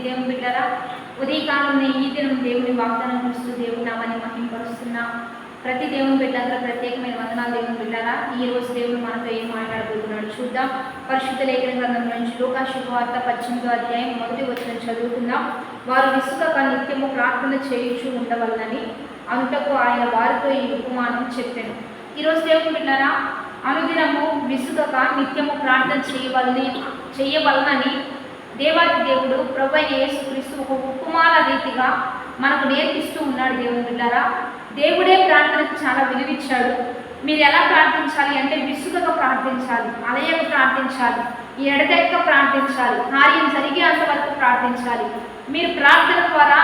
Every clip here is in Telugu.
దేవుని బిడ్డరా, ఉదయకాలం ఈ దినం దేవుని వాగ్దానం చూస్తూ దేవుని నామాన్ని మహింపరుస్తున్నా ప్రతి దేవుని బిడ్డలందరూ ప్రత్యేకమైన వందనాలు. దేవుని బిడ్డరా, ఈ రోజు దేవుడు మనతో ఏం మాట్లాడబోతున్నాడు చూద్దాం. పరిశుద్ధ లేఖన గ్రంథం నుంచి లూకా శుభవార్త 18వ అధ్యాయం 1వ వచనం చదువుకుందాం. వారు విసుగక నిత్యము ప్రార్థన చేయుచు ఉండవలనని అంతకు ఆయన వారితో ఈ ఉపమానం చెప్పాను. ఈరోజు దేవుని బిడ్డరా, అనుదినము విసుగక నిత్యము ప్రార్థన చేయవలనని దేవాది దేవుడు ప్రభువైన యేసుక్రీస్తు ఒక ఉపమాన రీతిగా మనకు నేర్పిస్తూ ఉన్నాడు. దేవుని బిడ్డలారా, దేవుడే ప్రార్థనకు చాలా విలువిచ్చాడు. మీరు ఎలా ప్రార్థించాలి అంటే విసుగక ప్రార్థించాలి, అలయక ప్రార్థించాలి, ఎడతెక్క ప్రార్థించాలి, కార్యం జరిగేంత వరకు ప్రార్థించాలి. మీరు ప్రార్థన ద్వారా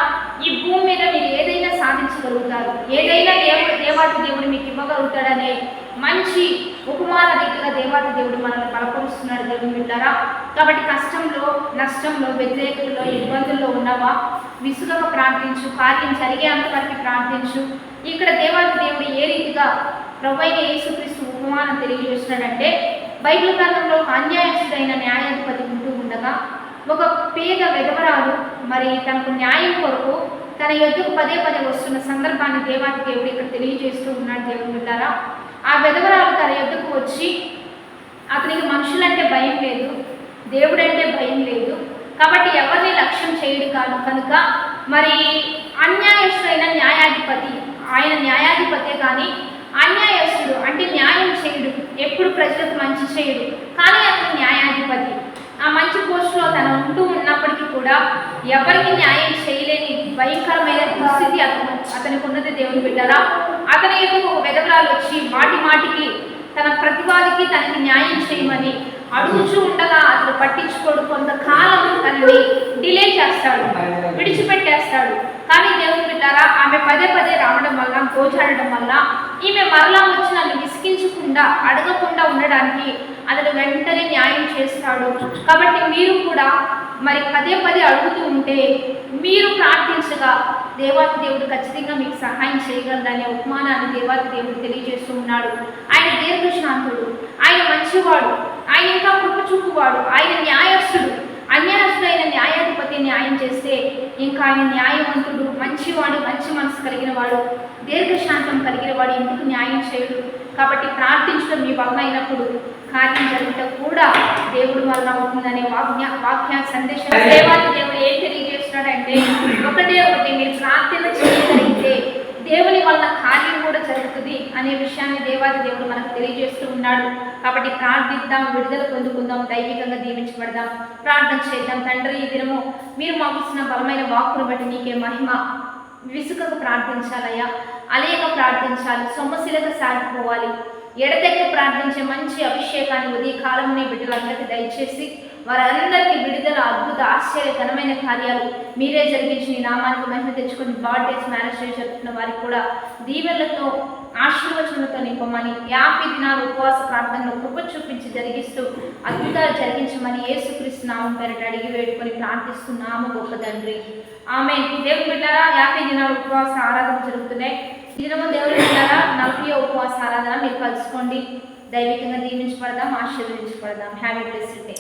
ఈ భూమి మీద మీరు ఏదైనా సాధించగలుగుతారు, ఏదైనా దేవాది దేవుడు మీకు ఇవ్వగలుగుతాడనే మంచి ఉపమాన రీతిగా దేవాది దేవుడు మనల్ని బలపరుస్తున్నాడు. దేవుని బిడ్డలారా, కాబట్టి కష్టంలో, నష్టంలో, వ్యతిరేకతలో, ఇబ్బందుల్లో ఉన్నవా విసుగక ప్రార్థించు, కార్యం జరిగేంత వరకు ప్రార్థించు. ఇక్కడ దేవాది దేవుడు ఏ రీతిగా ప్రభువైన యేసుక్రీస్తు ఉపమానం తెలియజేస్తున్నాడంటే, బైబిల్ గ్రంథంలో ఒక అన్యాయస్తుడైన న్యాయాధిపతి ఉంటూ ఉండగా ఒక పేద విధవరాలు మరి తనకు న్యాయం కొరకు తన ఎద్దుకు పదే వస్తున్న సందర్భాన్ని దేవాది దేవుడు ఇక్కడ తెలియజేస్తూ ఉన్నాడు. దేవుని బిడ్డలారా, ఆ విధవరాలు తన ఎద్దుకు వచ్చి, అతనికి మనుషులంటే భయం లేదు, దేవుడంటే భయం లేదు, కాబట్టి ఎవరిని లక్ష్యం చేయడు కాదు కనుక మరి అన్యాయస్తుడైన న్యాయాధిపతి, ఆయన న్యాయాధిపతే కానీ అన్యాయస్తుడు అంటే న్యాయం చేయడు, ఎప్పుడు ప్రజలకు మంచి చేయడు, కానీ అతను న్యాయాధిపతి. ఆ మంచి పోస్టులో తను ఉంటూ ఉన్నప్పటికీ కూడా ఎవరికి న్యాయం చేయలేని భయంకరమైన దుస్థితి అతనికి ఉన్నది. దేవుని బిడ్డలారా, అతని యొక్క ఒక విధవరాలు వచ్చి మాటికి తన ప్రతివాదికి తనకి న్యాయం చేయమని అడుగుచూ ఉండగా అతను పట్టించుకోడు. కొంతకాలం తనని డిలే చేస్తాడు, విడిచిపెట్టేస్తాడు. కానీ దేవుని బిడ్డలారా, ఆమె పదే రావడం వల్ల, గోచాడడం వల్ల ఈమె మరలా వచ్చి నన్ను విసిగించకుండా, అడగకుండా ఉండడానికి అతను వెంటనే న్యాయం చేస్తాడు. కాబట్టి మీరు కూడా మరి పదే అడుగుతూ ఉంటే, మీరు ప్రార్థించగా దేవాది దేవుడు ఖచ్చితంగా మీకు సహాయం చేయగలదనే ఉపమానాన్ని దేవాది దేవుడు తెలియజేస్తూ ఉన్నాడు. ఆయన దీర్ఘశాంతుడు, ఆయన మంచివాడు, ఆయన ఇంకా కృప చూపువాడు, ఆయన న్యాయస్తుడు. అన్యాయస్తుడైన న్యాయాధిపతి న్యాయం చేస్తే ఇంకా ఆయన న్యాయవంతుడు, మంచివాడు, మంచి మనసు కలిగిన వాడు, దీర్ఘశాంతం కలిగిన వాడు ఎందుకు న్యాయం చేయడు? కాబట్టి ప్రార్థించడం మీ వలన అయినప్పుడు కార్యం జరుగుట కూడా దేవుడు వలన అవుతుందనే వాక్య సందేశం దేవాది దేవుడు ఏం తెలియజేస్తున్నాడంటే, ఒకటి మీరు ప్రార్థన చేయగలిగితే దేవుని వలన కార్యం కూడా జరుగుతుంది అనే విషయాన్ని దేవాది దేవుడు మనకు తెలియజేస్తూ ఉన్నాడు. కాబట్టి ప్రార్థిద్దాం, విడుదల పొందుకుందాం, దైవికంగా దీవించబడదాం, ప్రార్థన చేద్దాం. తండ్రి, ఈ దినము మీరు మాకు ఇచ్చిన బలమైన వాక్కును బట్టి నీకే మహిమ. విసుకకు ప్రార్థించాలయ్యా, అలేక ప్రార్థించాలి, సొమ్మశిలక సాగిపోవాలి, ఎడతెక్క ప్రార్థించే మంచి అభిషేకాన్ని ఉదయకాలంలో బిడ్డలందరికీ దయచేసి వారందరికీ విడుదల, అద్భుత, ఆశ్చర్యకరమైన కార్యాలు మీరే జరిగించి నీ నామానికి మహిమ తెచ్చుకొని బర్త్డేస్, మ్యారేజ్ డే జరుపుతున్న వారికి కూడా దీవెనలతో, ఆశీర్వచనలతో నింపమని, 50 దినాలు ఉపవాస ప్రార్థనలో కృప చూపించి జరిగిస్తూ అద్భుతాలు జరిగించమని యేసుక్రీస్తు నామం పేరిట అడిగి వేడుకొని ప్రార్థిస్తున్నాము గొప్ప తండ్రి, ఆమేన్. దేవుని బిడ్డలారా, 50 దినాలు ఉపవాస ఆరాధన జరుగుతున్నాయి. ఈ దినము దేవుని బిడ్డలారా 40వ ఉపవాస ఆరాధన మీరు కలుసుకోండి. దైవికంగా దీవించబడదాం, ఆశీర్వదించబడదాం. Have a blessed day.